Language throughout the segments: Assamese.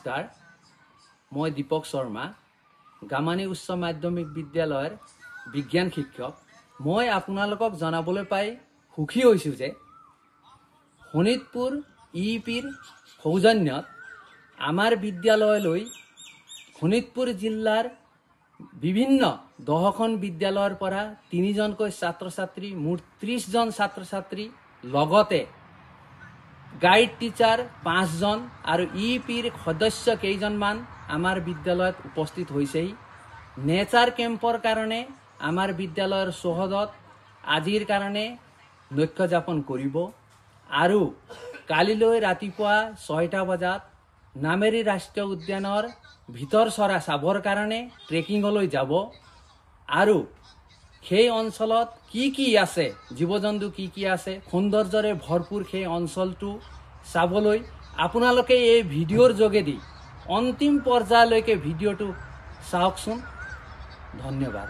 নমস্কাৰ মই দীপক শৰ্মা গামানী উচ্চ মাধ্যমিক বিদ্যালয়ৰ বিজ্ঞান শিক্ষক মই আপোনালোকক জনাবলৈ পাই সুখী হৈছোঁ যে শোণিতপুৰ ইপিৰ সৌজন্যত আমাৰ বিদ্যালয়লৈ শোণিতপুৰ জিলাৰ বিভিন্ন 10খন বিদ্যালয়ৰ পৰা 3জনকৈ ছাত্ৰ ছাত্ৰী মুঠ 30জন ছাত্ৰ ছাত্ৰী লগতে গাইড টিচাৰ 5জন আৰু ইপিৰ সদস্য কেইজনমান আমাৰ বিদ্যালয়ত উপস্থিত হৈছেহি নেচাৰ কেম্পৰ কাৰণে আমাৰ বিদ্যালয়ৰ চৌহদত আজিৰ কাৰণে নৈক্য যাপন কৰিব আৰু কালিলৈ ৰাতিপুৱা 6টা বজাত নামেৰী ৰাষ্ট্ৰীয় উদ্যানৰ ভিতৰ চৰা চাবৰ কাৰণে ট্ৰেকিংলৈ যাব আৰু সেই অঞ্চলত কি আছে জীৱ-জন্তু কি আছে সৌন্দৰ্যৰে ভৰপুৰ সেই অঞ্চলটো চাবলৈ আপোনালোকে এই ভিডিঅ'ৰ যোগেদি অন্তিম পৰ্যায়লৈকে ভিডিঅ'টো চাওকচোন ধন্যবাদ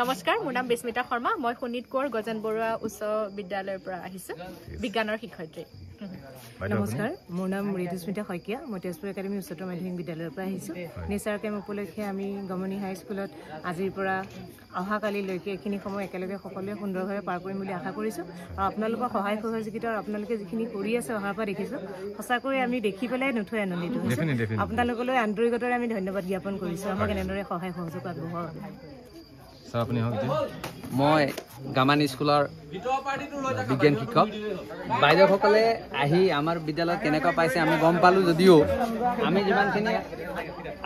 নমস্কাৰ মোৰ নাম বিস্মিতা শৰ্মা মই শোণিতপুৰ গজেন বৰুৱা উচ্চ বিদ্যালয়ৰ পৰা আহিছোঁ বিজ্ঞানৰ শিক্ষয়িত্ৰী নমস্কাৰ মোৰ নাম ঋতুস্মিতা শইকীয়া মই তেজপুৰ একাডেমী উচ্চতৰ মাধ্যমিক বিদ্যালয়ৰ পৰা আহিছোঁ নেচাৰ কেম্প উপলক্ষে আমি গমনি হাই স্কুলত আজিৰ পৰা অহাকালিলৈকে এইখিনি সময় একেলগে সকলোৱে সুন্দৰভাৱে পাৰ কৰিম বুলি আশা কৰিছোঁ আৰু আপোনালোকৰ সহায় সহযোগিতা আৰু আপোনালোকে যিখিনি কৰি আছে অহাৰ পৰা দেখিছোঁ সঁচাকৈ আমি দেখি পেলাই নথৈ আনন্দিত হৈছোঁ আপোনালোকলৈ আন্তৰিকতাৰে আমি ধন্যবাদ জ্ঞাপন কৰিছোঁ আমাক এনেদৰে সহায় সহযোগ আগবঢ়োৱাৰ বাবে মই গামানী স্কুলৰ বিজ্ঞান শিক্ষক বাইদেউসকলে আহি আমাৰ বিদ্যালয়ত কেনেকুৱা পাইছে আমি গম পালোঁ যদিও আমি যিমানখিনি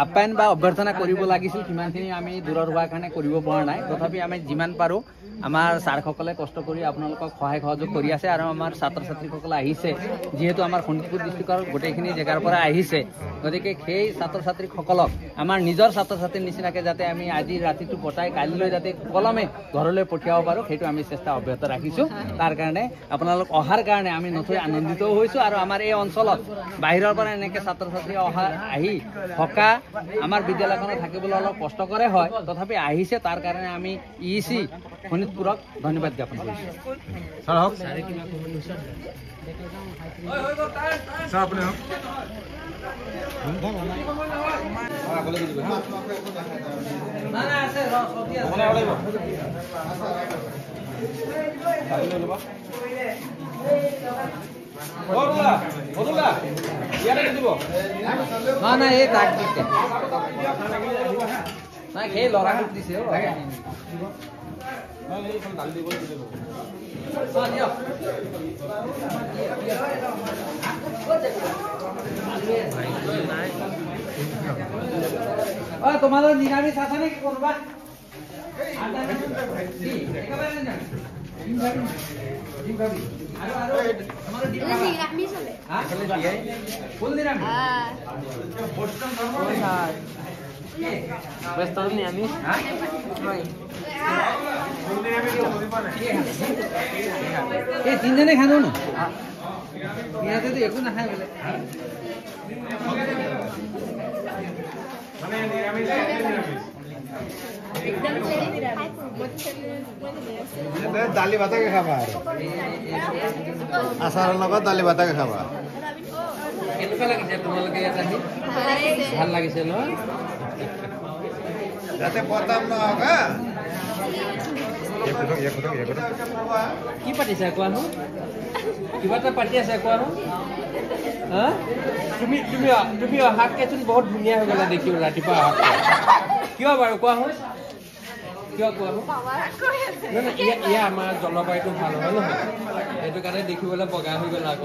আপ্যায়ন বা অভ্যৰ্থনা কৰিব লাগিছিল সিমানখিনি আমি দূৰৰ হোৱাৰ কাৰণে কৰিব পৰা নাই তথাপি আমি যিমান পাৰোঁ আমাৰ ছাৰসকলে কষ্ট কৰি আপোনালোকক সহায় সহযোগ কৰি আছে আৰু আমাৰ ছাত্ৰ ছাত্ৰীসকলে আহিছে যিহেতু আমাৰ শোণিতপুৰ ডিষ্ট্ৰিক্টৰ গোটেইখিনি জেগাৰ পৰা আহিছে গতিকে সেই ছাত্ৰ ছাত্ৰীসকলক আমাৰ নিজৰ ছাত্ৰ ছাত্ৰীৰ নিচিনাকৈ যাতে আমি আজি ৰাতিটো কটাই কালিলৈ যাতে কলমে ঘৰলৈ পঠিয়াব পাৰোঁ সেইটো আমি চেষ্টা অব্যাহত ৰাখিছোঁ তাৰ কাৰণে আপোনালোক অহাৰ কাৰণে আমি নথৈ আনন্দিতও হৈছোঁ আৰু আমাৰ এই অঞ্চলত বাহিৰৰ পৰা এনেকৈ ছাত্ৰ ছাত্ৰী আহি থকা আমাৰ বিদ্যালয়খনত থাকিবলৈ অলপ কষ্টকৰে হয় তথাপি আহিছে তাৰ কাৰণে আমি ইচি শোণিতপুৰক ধন্যবাদ জ্ঞাপন কৰিছোঁ নাই এই তাক দিছে নাই সেই ল'ৰাটোক দিছে তোমাদের নিরামিষ আছে নাকি করবা তিনজনে খানো না ইয়াতে তো একো নাখায় বলে দালি ভাতাকে খাবা আচাৰৰ লগত দালি ভাতাকে খাবা কেনেকুৱা লাগিছে তোমালোকে ইয়াত আহি ভাল লাগিছে ন যাতে পতাম নহওক কি পাতিছা কোৱানো কিবা এটা পাতি আছে কোৱানো তুমি অহাতকেচোন বহুত ধুনীয়া হৈ গ'লা দেখিব ৰাতিপুৱা কিয় বাৰু কোৱা হ'ল কিয় কোৱা ইয়া আমাৰ জলবায়ুটো ভাল হয় নহয় সেইটো কাৰণে দেখিবলৈ বগা হৈ গ'ল আকৌ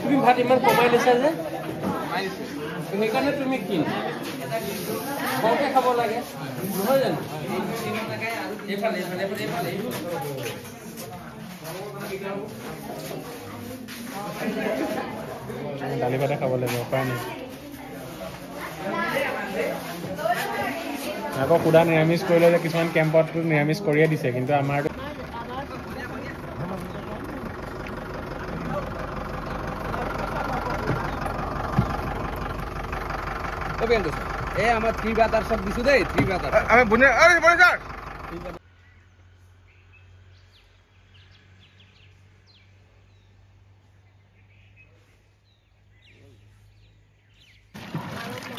তুমি ভাত ইমান কমাই লৈছা যে সেইকাৰণে তুমি কিন কমকৈ খাব লাগে নহয় জানো দালি ভাতে খাব লাগিব উপায় নাই আকৌ সুধা নিৰামিষ কৰিলে যে কিছুমান কেম্পতটো নিৰামিষ কৰিয়ে দিছে কিন্তু আমাৰ আমাৰ 3 বাতাৰ সব দিছু দেই 3 বাতাৰ আমি বনে আৰে বনে স্যাৰ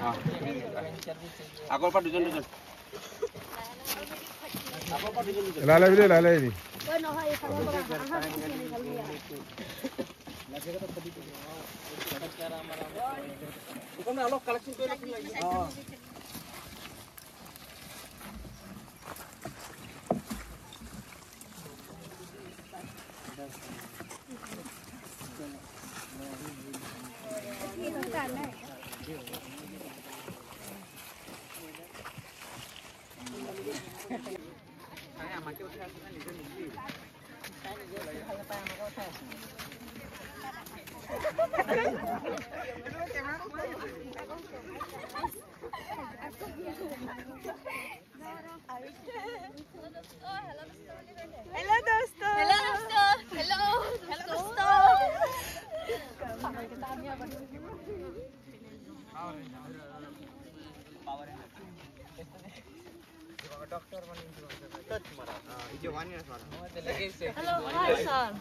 আগৰ পৰা দুজন লালাই অলপ কালেকশ্যন কৰি Hello, hi sir.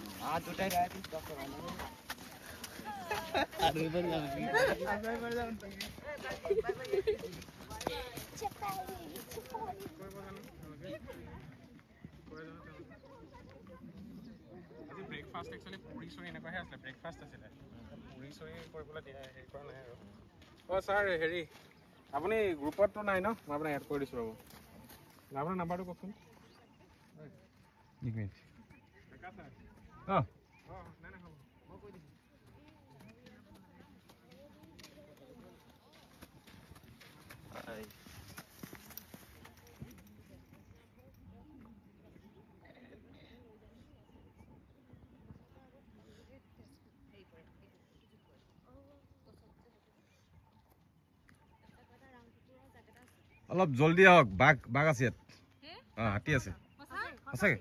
Breakfast actually পুৰি চুৰি এনেকুৱাহে আছিলে ব্ৰেকফাষ্ট আছিলে পুৰি চুৰি কৰিবলৈ দিয়া হেৰি কৰা নাই আৰু অঁ ছাৰ হেৰি আপুনি গ্ৰুপততো নাই ন মই আপোনাক এড কৰি দিছোঁ ৰ'ব আপোনাৰ নাম্বাৰটো কওকচোন অঁ নাই নাই হ'ব মই কৈ দিছোঁ অলপ জলদি আহক বাঘ আছে ইয়াত হাতী আছে সঁচাকে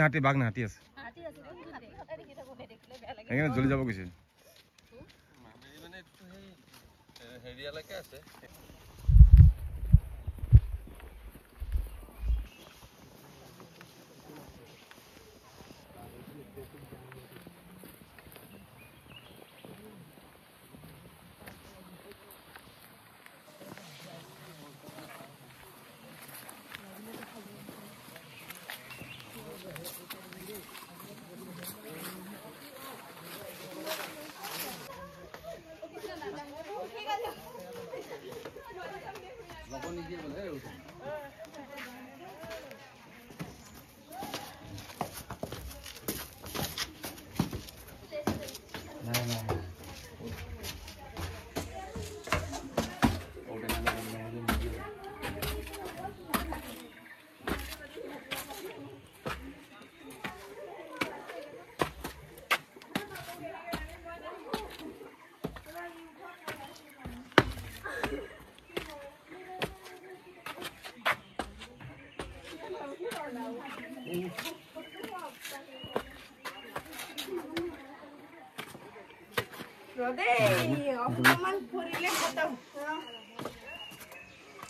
হাতী বাঘ না হাতী আছে সেইকাৰণে জলদি যাব কৈছে হেৰিয়ালৈকে আছে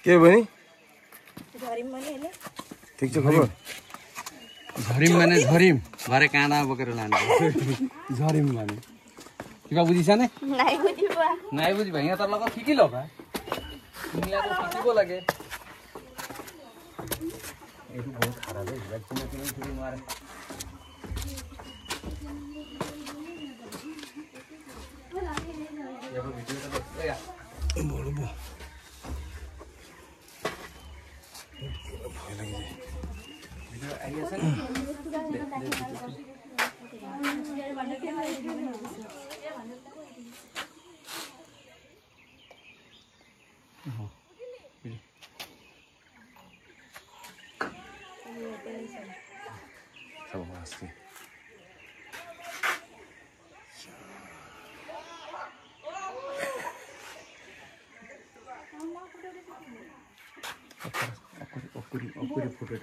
के बनी ठीक छ खबर झरिम भरे काँडा बोकेर लाने झरिम भने किबा बुझिछ ने নাই বুঝিবা ইহঁতৰ লগত শিকি লবা ইংলিছত শিকিব লাগে এইটো বহুত খাৰাপ হয় ভ্যাকসিন কৰি মাৰে ইয়াৰ ভিডিওটা দেখো ইয়া বলবো ভয় লাগে ভিডিও আহি আছে सब वास्ते ओकरी फोटो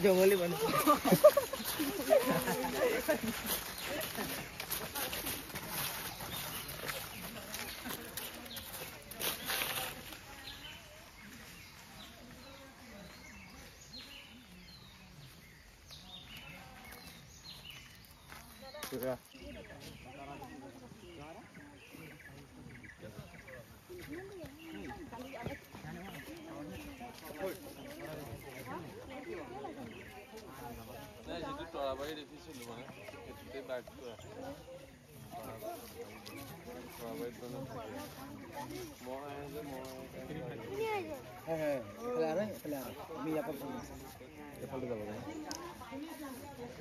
जंगली बन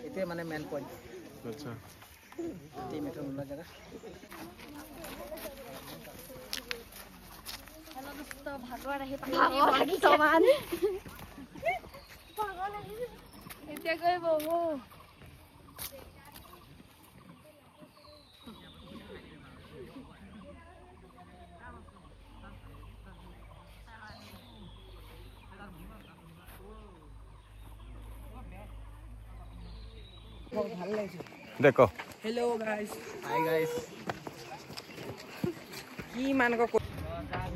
এতিয়া মানে মেন পইণ্ট আচ্ছা টিম এটা ওলা জায়গা ভাগৰ আহি বৰ্তমান এতিয়া গৈ বহু দেখো হেল্ল' গাইজ হাই গাইজ কি মানক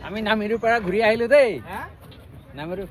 আমি নামেৰিৰ পৰা ঘূৰি আহিলো দেই নামেৰি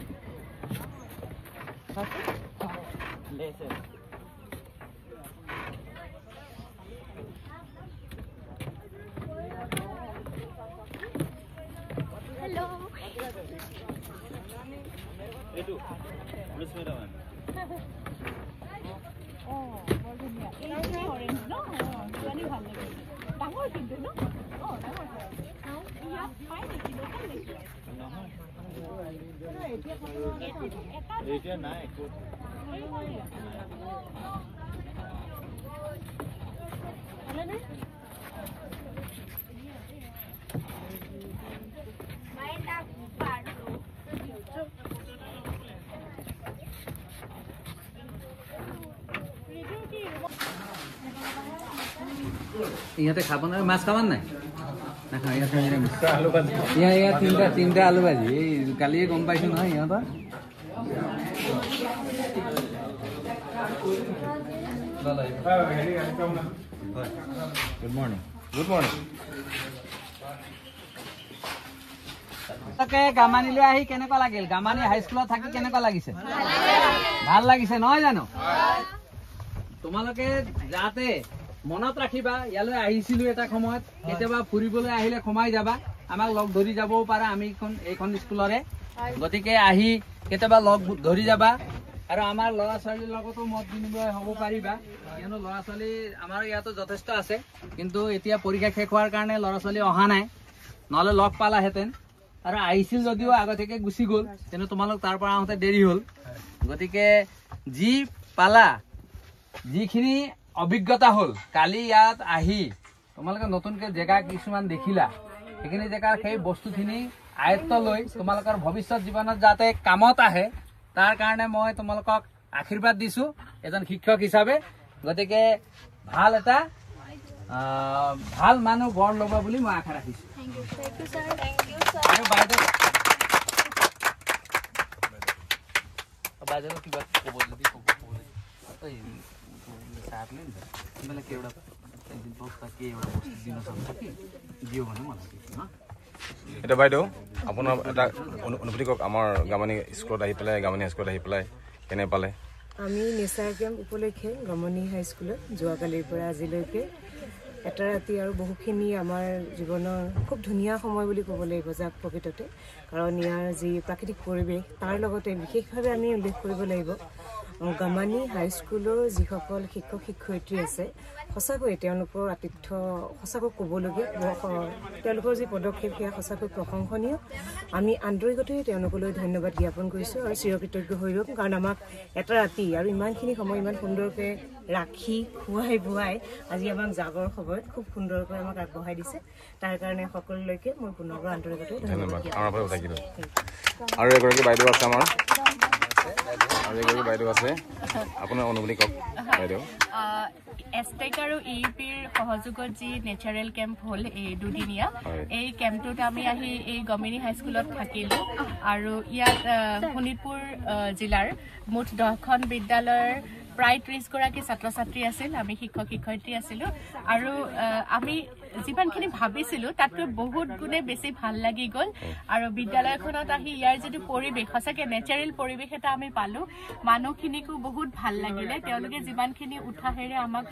ইহঁতে খাব নহয় মাছ খাব নাই নাখাওঁ ইয়াত তিনিটা আলু ভাজি এই কালিয়ে গম পাইছো নহয় ইহঁতৰ গুড মৰ্ণিং গুড মৰ্ণিং গামানিলৈ আহি কেনেকুৱা লাগিল গামানি হাইস্কুলত থাকি কেনেকুৱা লাগিছে ভাল লাগিছে নহয় জানো তোমালোকে যাতে মনত ৰাখিবা ইয়ালৈ আহিছিলো এটা সময়ত কেতিয়াবা ফুৰিবলৈ আহিলে সোমাই যাবা আমাক লগ ধৰি যাবও পাৰা আমি এইখন স্কুলৰে গতিকে আহি কেতিয়াবা লগ ধৰি যাবা আৰু আমাৰ ল'ৰা ছোৱালীৰ লগতো মত বিনিময় হ'ব পাৰিবা কিয়নো ল'ৰা ছোৱালী আমাৰ ইয়াতো যথেষ্ট আছে কিন্তু এতিয়া পৰীক্ষা শেষ হোৱাৰ কাৰণে ল'ৰা ছোৱালী অহা নাই নহ'লে লগ পালাহেঁতেন আৰু আহিছিল যদিও আগতীয়াকৈ গুচি গ'ল তেনে তোমালোক তাৰ পৰা আহোঁতে দেৰি হ'ল গতিকে যি পালা যিখিনি অভিজ্ঞতা হ'ল কালি ইয়াত আহি তোমালোকে নতুনকৈ জেগা কিছুমান দেখিলা সেইখিনি জেগাৰ সেই বস্তুখিনি আয়ত্ত লৈ তোমালোকৰ ভৱিষ্যত জীৱনত যাতে কামত আহে তাৰ কাৰণে মই তোমালোকক আশীৰ্বাদ দিছোঁ এজন শিক্ষক হিচাপে গতিকে ভাল এটা ভাল মানুহ গঢ় ল'ব বুলি মই আশা ৰাখিছোঁ আৰু বাইদেউ কিবা ক'ব যদি ক'ব এতিয়া বাইদেউ আপোনাৰ এটা অনুভূতি কওক আমাৰ গামানি স্কুলত আহি পেলাই গামানি হাইস্কুলত আহি পেলাই কেনে পালে আমি নেচাৰ কেম্প উপলক্ষে গামনি হাইস্কুলত যোৱাকালিৰ পৰা আজিলৈকে এটা ৰাতি আৰু বহুখিনি আমাৰ জীৱনৰ খুব ধুনীয়া সময় বুলি ক'ব লাগিব যাক প্ৰকৃততে কাৰণ ইয়াৰ যি প্ৰাকৃতিক পৰিৱেশ তাৰ লগতে বিশেষভাৱে আমি উল্লেখ কৰিব লাগিব গামানি হাইস্কুলৰ যিসকল শিক্ষক শিক্ষয়িত্ৰী আছে সঁচাকৈ তেওঁলোকৰ আতিথ্য সঁচাকৈ ক'বলগীয়া তেওঁলোকৰ যি পদক্ষেপ সেয়া সঁচাকৈ প্ৰশংসনীয় আমি আন্তৰিকতাৰে তেওঁলোকলৈ ধন্যবাদ জ্ঞাপন কৰিছোঁ আৰু চিৰকৃতজ্ঞ হৈ ৰ'ম কাৰণ আমাক এটা ৰাতি আৰু ইমানখিনি সময় ইমান সুন্দৰকৈ ৰাখি খুৱাই বুৱাই আজি আমাক যাবৰ সময়ত খুব সুন্দৰকৈ আমাক আগবঢ়াই দিছে তাৰ কাৰণে সকলোলৈকে মই পুনৰবাৰ আন্তৰিকতাৰে ধন্যবাদ আৰু এগৰাকী বাইদেউ আছে আমাৰ আৰু এগৰাকী বাইদেউ আছে আপোনাৰ অনুভূতি কওক বাইদেউ এষ্টেক আৰু ইউপিৰ সহযোগত যি নেচাৰেল কেম্প হ'ল এই দুদিনীয়া এই কেম্পটোত আমি আহি এই গমিনী হাইস্কুলত থাকিলোঁ আৰু ইয়াত শোণিতপুৰ জিলাৰ মুঠ 10খন বিদ্যালয়ৰ প্ৰায় 30 গৰাকী ছাত্ৰ ছাত্ৰী আছিল আমি শিক্ষক শিক্ষয়িত্ৰী আছিলোঁ আৰু আমি যিমানখিনি ভাবিছিলো তাতকৈ বহুত গুণে বেছি ভাল লাগি গ'ল আৰু বিদ্যালয়খনত আহি ইয়াৰ যিটো পৰিৱেশ সঁচাকৈ নেচাৰেল পৰিৱেশ এটা আমি পালো মানুহখিনিকো বহুত ভাল লাগিলে তেওঁলোকে যিমানখিনি উৎসাহেৰে আমাক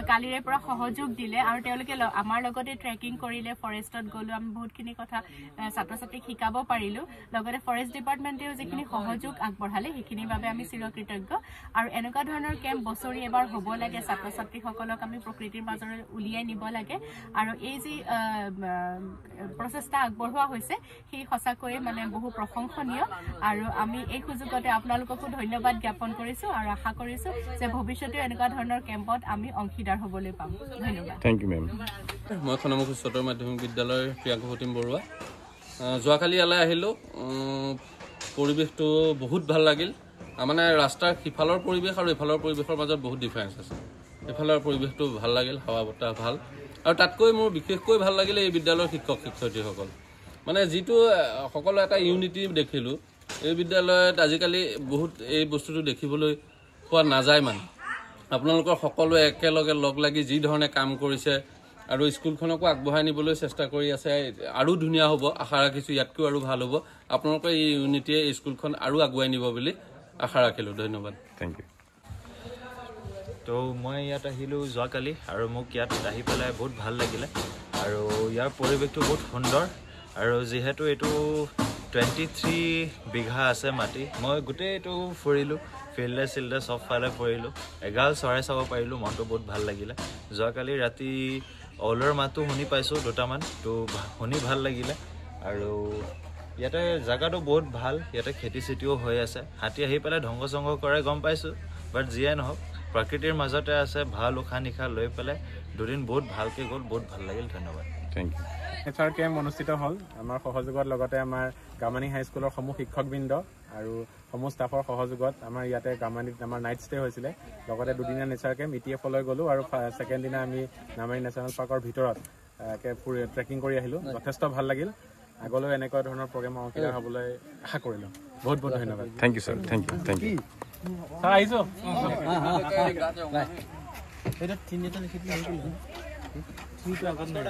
কালিৰে পৰা সহযোগ দিলে আৰু তেওঁলোকে আমাৰ লগতে ট্ৰেকিং কৰিলে ফৰেষ্টত গ'লো আমি বহুতখিনি কথা ছাত্ৰ ছাত্ৰীক শিকাব পাৰিলো লগতে ফৰেষ্ট ডিপাৰ্টমেণ্টেও যিখিনি সহযোগ আগবঢ়ালে সেইখিনিৰ বাবে আমি চিৰকৃতজ্ঞ আৰু এনেকুৱা ধৰণৰ কেম্প বছৰি এবাৰ হ'ব লাগে ছাত্ৰ ছাত্ৰীসকলক আমি প্ৰকৃতিৰ মাজলৈ উলিয়াই নিব লাগে আৰু এই যি প্ৰচেষ্টা আগবঢ়োৱা হৈছে সেই সঁচাকৈয়ে মানে বহু প্ৰশংসনীয় আৰু আমি এই সুযোগতে আপোনালোককো ধন্যবাদ জ্ঞাপন কৰিছোঁ আৰু আশা কৰিছোঁ যে ভৱিষ্যতেও এনেকুৱা ধৰণৰ কেম্পত আমি অংশীদাৰ হ'বলৈ পাম ধন্যবাদ থেংক ইউ মেম মই খনামুখ উচ্চতৰ মাধ্যমিক বিদ্যালয়ৰ প্ৰিয়াংকু প্ৰতীম বৰুৱা যোৱাকালি ইয়ালৈ আহিলোঁ পৰিৱেশটো বহুত ভাল লাগিল মানে ৰাস্তাৰ সিফালৰ পৰিৱেশ আৰু ইফালৰ পৰিৱেশৰ মাজত বহুত ডিফাৰেঞ্চ আছে এইফালৰ পৰিৱেশটো ভাল লাগিল হাৱা বতাহ ভাল আৰু তাতকৈ মোৰ বিশেষকৈ ভাল লাগিলে এই বিদ্যালয়ৰ শিক্ষক শিক্ষয়িত্ৰীসকল মানে যিটো সকলো এটা ইউনিটি দেখিলোঁ এই বিদ্যালয়ত আজিকালি বহুত এই বস্তুটো দেখিবলৈ পোৱা নাযায় মানে আপোনালোকৰ সকলোৱে একেলগে লগ লাগি যি ধৰণে কাম কৰিছে আৰু স্কুলখনকো আগবঢ়াই নিবলৈ চেষ্টা কৰি আছে আৰু ধুনীয়া হ'ব আশা ৰাখিছোঁ ইয়াতকৈ আৰু ভাল হ'ব আপোনালোকৰ এই ইউনিটিয়ে এই স্কুলখন আৰু আগুৱাই নিব বুলি আশা ৰাখিলোঁ ধন্যবাদ থেংক ইউ তো মই ইয়াত আহিলোঁ যোৱাকালি আৰু মোক ইয়াত আহি পেলাই বহুত ভাল লাগিলে আৰু ইয়াৰ পৰিৱেশটো বহুত সুন্দৰ আৰু যিহেতু এইটো 23 বিঘা আছে মাটি মই গোটেইটো ফুৰিলোঁ ফিল্ডে চিল্ডে চবফালে ফুৰিলোঁ এগাল চৰাই চাব পাৰিলোঁ মনটো বহুত ভাল লাগিলে যোৱাকালি ৰাতি অলৰ মাতো শুনি পাইছোঁ দুটামান তো শুনি ভাল লাগিলে আৰু ইয়াতে জেগাটো বহুত ভাল ইয়াতে খেতি চেতিও হৈ আছে হাতী আহি পেলাই ধ্বংস চংস কৰে গম পাইছোঁ বাট যিয়ে নহওক প্ৰকৃতিৰ মাজতে আছে ভাল উশাহ নিশাহ লৈ পেলাই দুদিন বহুত ভালকৈ গ'ল বহুত ভাল লাগিল ধন্যবাদ থেংক ইউ নেচাৰ কেম্প অনুষ্ঠিত হ'ল আমাৰ সহযোগত লগতে আমাৰ গামানি হাইস্কুলৰ সমূহ শিক্ষকবৃন্দ আৰু সমূহ ষ্টাফৰ সহযোগত আমাৰ ইয়াতে গামানিত আমাৰ নাইট ষ্টে হৈছিলে লগতে দুদিনীয়া নেচাৰ কেম্প ETFলৈ গ'লোঁ আৰু ছেকেণ্ড দিনা আমি নামেৰি নেশ্যনেল পাৰ্কৰ ভিতৰত ট্ৰেকিং কৰি আহিলোঁ যথেষ্ট ভাল লাগিল আগলৈ এনেকুৱা ধৰণৰ প্ৰগ্ৰেম অংশীদাৰ হ'বলৈ আশা কৰিলোঁ বহুত বহুত ধন্যবাদ thank you sir thank you sir আহিছোঁ তিনিটা আগত নাই